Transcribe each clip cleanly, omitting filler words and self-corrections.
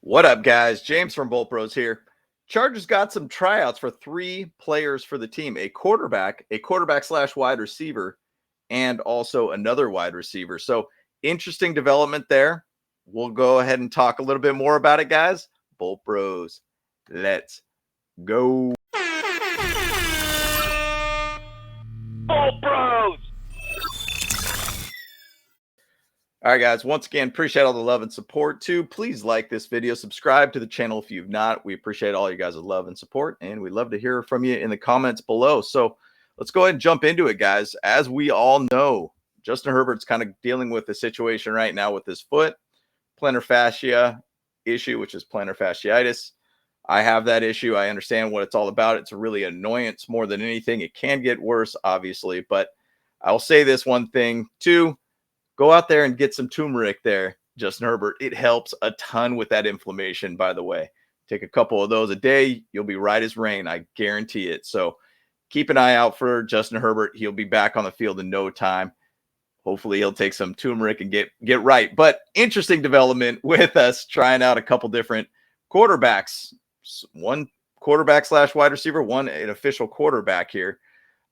What up, guys? James from Bolt Bros here. Chargers got some tryouts for three players for the team: a quarterback slash wide receiver, and also another wide receiver. So, interesting development there. We'll go ahead and talk a little bit more about it, guys. Bolt Bros, let's go. Bolt Bros! All right, guys. Once again, appreciate all the love and support too. Please like this video, subscribe to the channel if you've not. We appreciate all you guys' love and support, and we'd love to hear from you in the comments below. So let's go ahead and jump into it, guys. As we all know, Justin Herbert's kind of dealing with the situation right now with his foot, plantar fascia issue, which is plantar fasciitis. I have that issue. I understand what it's all about. It's a really annoyance more than anything. It can get worse, obviously, but I'll say this one thing too. Go out there and get some turmeric there, Justin Herbert. It helps a ton with that inflammation, by the way. Take a couple of those a day. You'll be right as rain. I guarantee it. So keep an eye out for Justin Herbert. He'll be back on the field in no time. Hopefully he'll take some turmeric and get right. But interesting development with us trying out a couple different quarterbacks. One quarterback slash wide receiver, one an official quarterback here.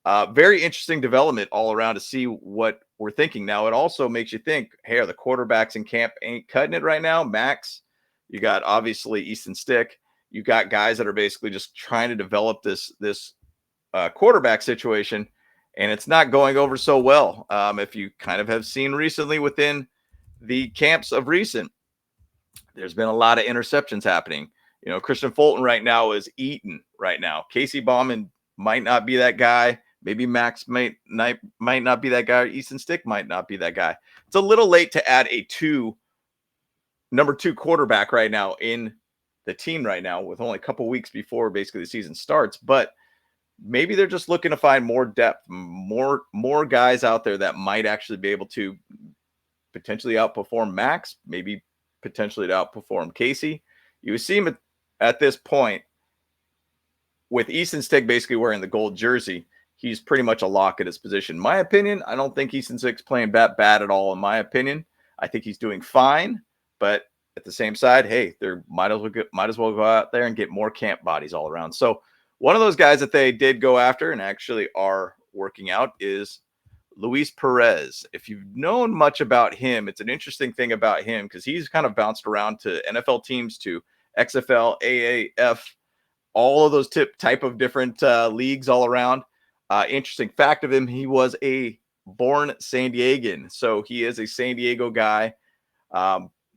Very interesting development all around to see what we're thinking. Now, it also makes you think, hey, are the quarterbacks in camp ain't cutting it right now? Max, you got obviously Easton Stick. You got guys that are basically just trying to develop this quarterback situation, and it's not going over so well. If you kind of have seen recently within the camps of recent, there's been a lot of interceptions happening. You know, Christian Fulton right now is eaten right now. Casey Bauman might not be that guy. Maybe Max might not be that guy. Easton Stick might not be that guy. It's a little late to add a number two quarterback right now in the team right now with only a couple weeks before basically the season starts. But maybe they're just looking to find more depth, more guys out there that might actually be able to potentially outperform Max, maybe potentially to outperform Casey. You see him at this point with Easton Stick basically wearing the gold jersey. He's pretty much a lock at his position. In my opinion, I don't think Easton Stick's playing that bad at all, in my opinion. I think he's doing fine, but at the same side, hey, they might as well go out there and get more camp bodies all around. So one of those guys that they did go after and actually are working out is Luis Perez. If you've known much about him, it's an interesting thing about him because he's kind of bounced around to NFL teams, to XFL, AAF, all of those type of different leagues all around. Interesting fact of him, he was a born San Diegan. So he is a San Diego guy.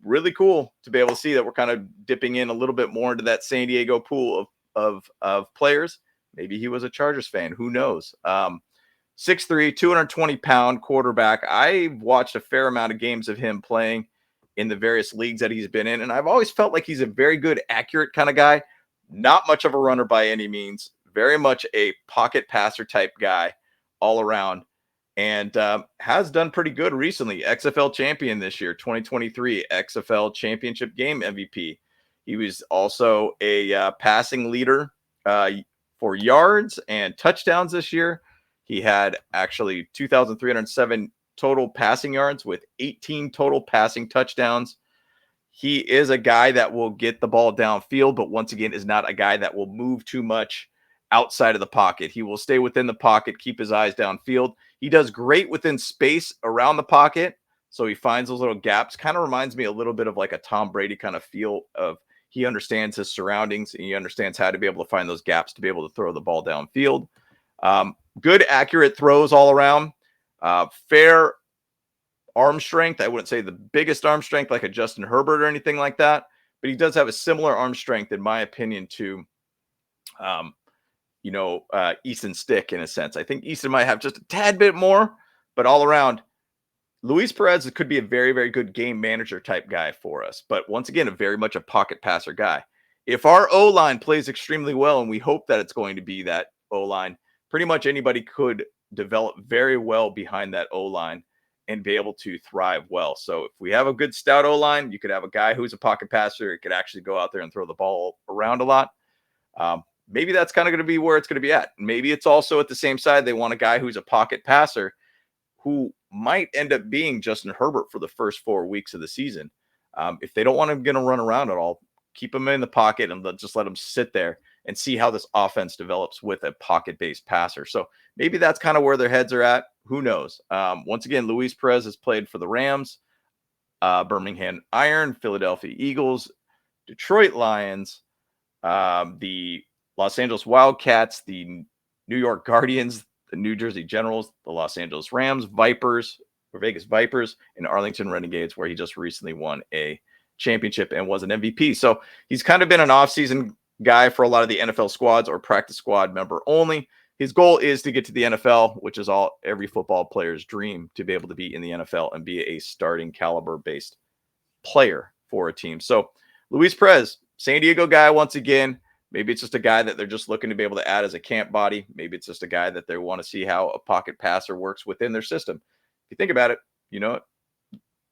Really cool to be able to see that we're kind of dipping in a little bit more into that San Diego pool of players. Maybe he was a Chargers fan. Who knows? 6'3", 220-pound quarterback. I've watched a fair amount of games of him playing in the various leagues that he's been in, and I've always felt like he's a very good, accurate kind of guy. Not much of a runner by any means. Very much a pocket passer type guy all around, and has done pretty good recently. XFL champion this year, 2023 XFL championship game MVP. He was also a passing leader for yards and touchdowns this year. He had actually 2,307 total passing yards with 18 total passing touchdowns. He is a guy that will get the ball downfield, but once again is not a guy that will move too much outside of the pocket. He will stay within the pocket, keep his eyes downfield. He does great within space around the pocket, so he finds those little gaps. Kind of reminds me a little bit of like a Tom Brady kind of feel of he understands his surroundings and he understands how to be able to find those gaps to be able to throw the ball downfield. Good, accurate throws all around. Fair arm strength. I wouldn't say the biggest arm strength like a Justin Herbert or anything like that, but he does have a similar arm strength, in my opinion, to Easton Stick in a sense. I think Easton might have just a tad bit more, but all around, Luis Perez could be a very, very good game manager type guy for us. But once again, very much a pocket passer guy. If our O-line plays extremely well, and we hope that it's going to be that O-line, pretty much anybody could develop very well behind that O-line and be able to thrive well. So if we have a good stout O-line, you could have a guy who's a pocket passer. It could actually go out there and throw the ball around a lot. Maybe that's kind of going to be where it's going to be at. Maybe it's also at the same side. They want a guy who's a pocket passer who might end up being Justin Herbert for the first 4 weeks of the season. If they don't want him going to run around at all, keep him in the pocket and just let him sit there and see how this offense develops with a pocket-based passer. So maybe that's kind of where their heads are at. Who knows? Once again, Luis Perez has played for the Rams, Birmingham Iron, Philadelphia Eagles, Detroit Lions, the Los Angeles Wildcats, the New York Guardians, the New Jersey Generals, the Los Angeles Rams, Vipers, or Vegas Vipers, and Arlington Renegades, where he just recently won a championship and was an MVP. So he's kind of been an offseason guy for a lot of the NFL squads or practice squad member only. His goal is to get to the NFL, which is every football player's dream, to be able to be in the NFL and be a starting caliber based player for a team. So Luis Perez, San Diego guy, once again. Maybe it's just a guy that they're just looking to be able to add as a camp body. Maybe it's just a guy that they want to see how a pocket passer works within their system. If you think about it,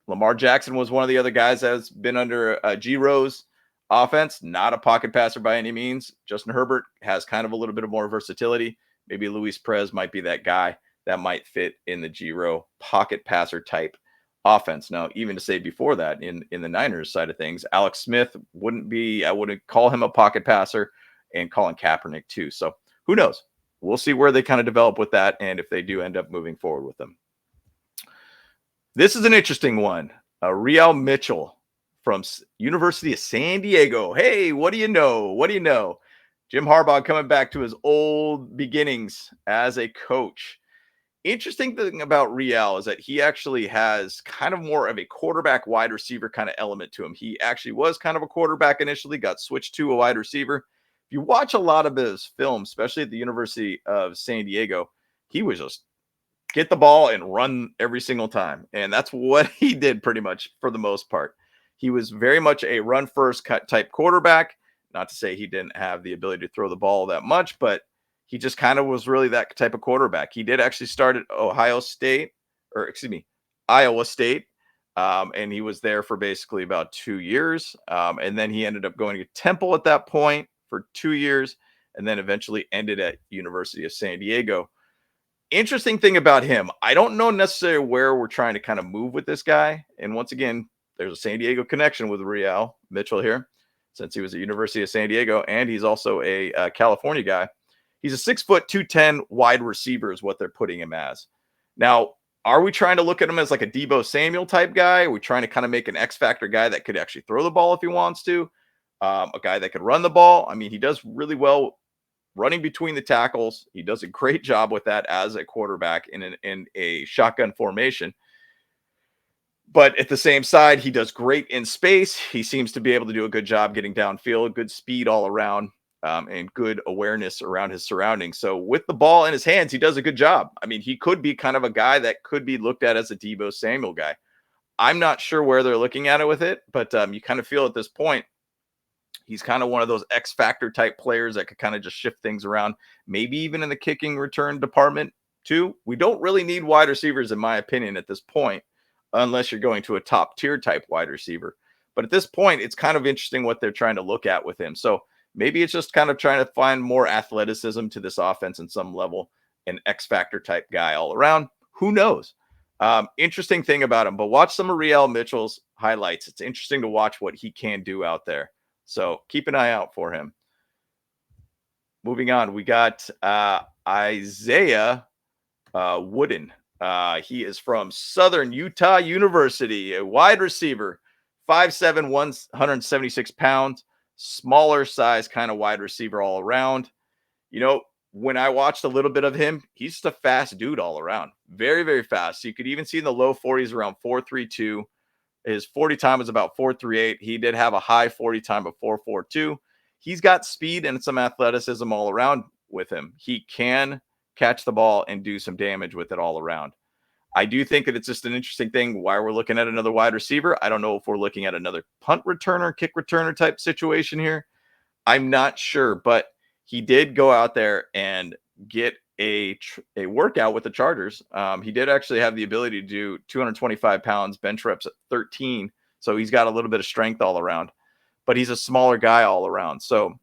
Lamar Jackson was one of the other guys that's been under G-Rose offense, not a pocket passer by any means. Justin Herbert has kind of a little bit of more versatility. Maybe Luis Perez might be that guy that might fit in the G-Row pocket passer type offense. Now, even to say before that, in the Niners side of things, Alex Smith I wouldn't call him a pocket passer, and Colin Kaepernick too. So who knows? We'll see where they kind of develop with that, and if they do end up moving forward with them. This is an interesting one. Real Mitchell from University of San Diego. Hey, what do you know? What do you know? Jim Harbaugh coming back to his old beginnings as a coach. Interesting thing about Real is that he actually has kind of more of a quarterback wide receiver kind of element to him. He actually was kind of a quarterback initially, got switched to a wide receiver. If you watch a lot of his films, especially at the University of San Diego, he was just get the ball and run every single time. And that's what he did pretty much for the most part. He was very much a run first cut type quarterback. Not to say he didn't have the ability to throw the ball that much, but he just kind of was really that type of quarterback. He did actually start at Iowa State, and he was there for basically about 2 years. And then he ended up going to Temple at that point for 2 years, and then eventually ended at University of San Diego. Interesting thing about him, I don't know necessarily where we're trying to kind of move with this guy. And once again, there's a San Diego connection with Real Mitchell here, since he was at University of San Diego, and he's also a California guy. He's a 6 foot 210 wide receiver is what they're putting him as. Now, are we trying to look at him as like a Deebo Samuel type guy? Are we trying to kind of make an X factor guy that could actually throw the ball if he wants to? A guy that could run the ball. I mean, he does really well running between the tackles. He does a great job with that as a quarterback in a shotgun formation. But at the same side, he does great in space. He seems to be able to do a good job getting downfield, good speed all around, and good awareness around his surroundings. So with the ball in his hands, he does a good job. I mean, he could be kind of a guy that could be looked at as a Deebo Samuel guy. I'm not sure where they're looking at it with it, but you kind of feel at this point, he's kind of one of those X factor type players that could kind of just shift things around, maybe even in the kicking return department too. We don't really need wide receivers, in my opinion, at this point, unless you're going to a top tier type wide receiver. But at this point, it's kind of interesting what they're trying to look at with him. So maybe it's just kind of trying to find more athleticism to this offense in some level, an X factor type guy all around. Who knows? Interesting thing about him, but watch some of Real Mitchell's highlights. It's interesting to watch what he can do out there. So keep an eye out for him. Moving on, we got Isaiah Wooden. He is from Southern Utah University, a wide receiver, 5'7", 176 pounds, smaller size kind of wide receiver all around. You know, when I watched a little bit of him, he's just a fast dude all around. Very, very fast. You could even see in the low 40s around 4.32. His 40 time was about 4.38. He did have a high 40 time of 4.42. He's got speed and some athleticism all around with him. He can catch the ball and do some damage with it all around. I do think that it's just an interesting thing why we're looking at another wide receiver. I don't know if we're looking at another punt returner, kick returner type situation here. I'm not sure, but he did go out there and get a workout with the Chargers. He did actually have the ability to do 225 pounds bench reps at 13. So he's got a little bit of strength all around, but he's a smaller guy all around. So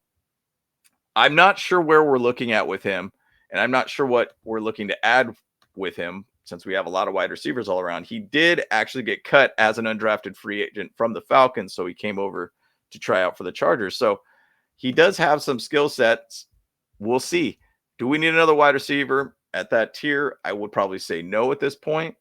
I'm not sure where we're looking at with him, and I'm not sure what we're looking to add with him since we have a lot of wide receivers all around. He did actually get cut as an undrafted free agent from the Falcons. So he came over to try out for the Chargers. So he does have some skill sets. We'll see. Do we need another wide receiver at that tier? I would probably say no at this point,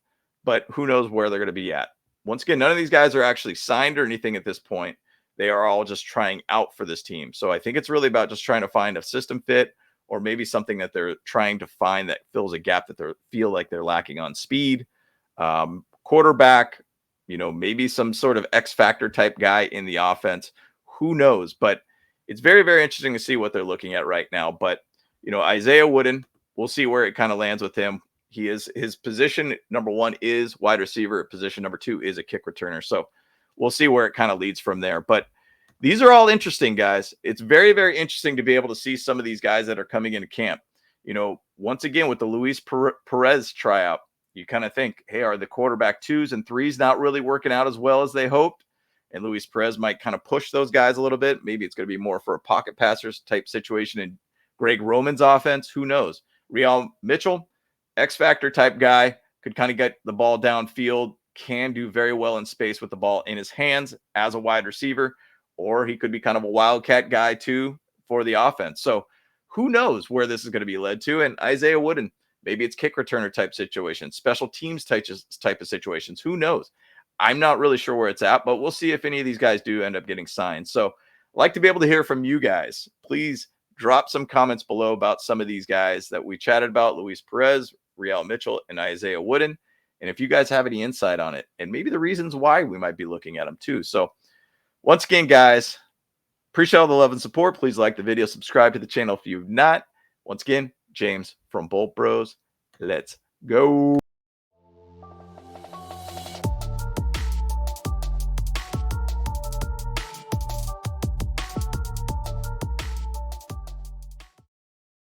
but who knows where they're going to be at. Once again, none of these guys are actually signed or anything at this point. They are all just trying out for this team. So I think it's really about just trying to find a system fit, or maybe something that they're trying to find that fills a gap that they feel like they're lacking on speed. Quarterback, maybe some sort of X factor type guy in the offense. Who knows? But it's very, very interesting to see what they're looking at right now. But, Isaiah Wooden, we'll see where it kind of lands with him. His position number 1 is wide receiver. Position number 2 is a kick returner. So we'll see where it kind of leads from there. But these are all interesting, guys. It's very, very interesting to be able to see some of these guys that are coming into camp. Once again, with the Luis Perez tryout, you kind of think, hey, are the quarterback 2s and 3s not really working out as well as they hoped? And Luis Perez might kind of push those guys a little bit. Maybe it's going to be more for a pocket passers type situation in Greg Roman's offense. Who knows? Real Mitchell, X factor type guy, could kind of get the ball downfield, can do very well in space with the ball in his hands as a wide receiver, or he could be kind of a wildcat guy too for the offense. So who knows where this is going to be led to? And Isaiah Wooden, maybe it's kick returner type situations, special teams type of situations. Who knows? I'm not really sure where it's at, but we'll see if any of these guys do end up getting signed. So I'd like to be able to hear from you guys. Please drop some comments below about some of these guys that we chatted about: Luis Perez, Real Mitchell, and Isaiah Wooden. And if you guys have any insight on it, and maybe the reasons why we might be looking at them too. So once again, guys, appreciate all the love and support. Please like the video, subscribe to the channel if you've not. Once again, James from Bolt Bros. Let's go.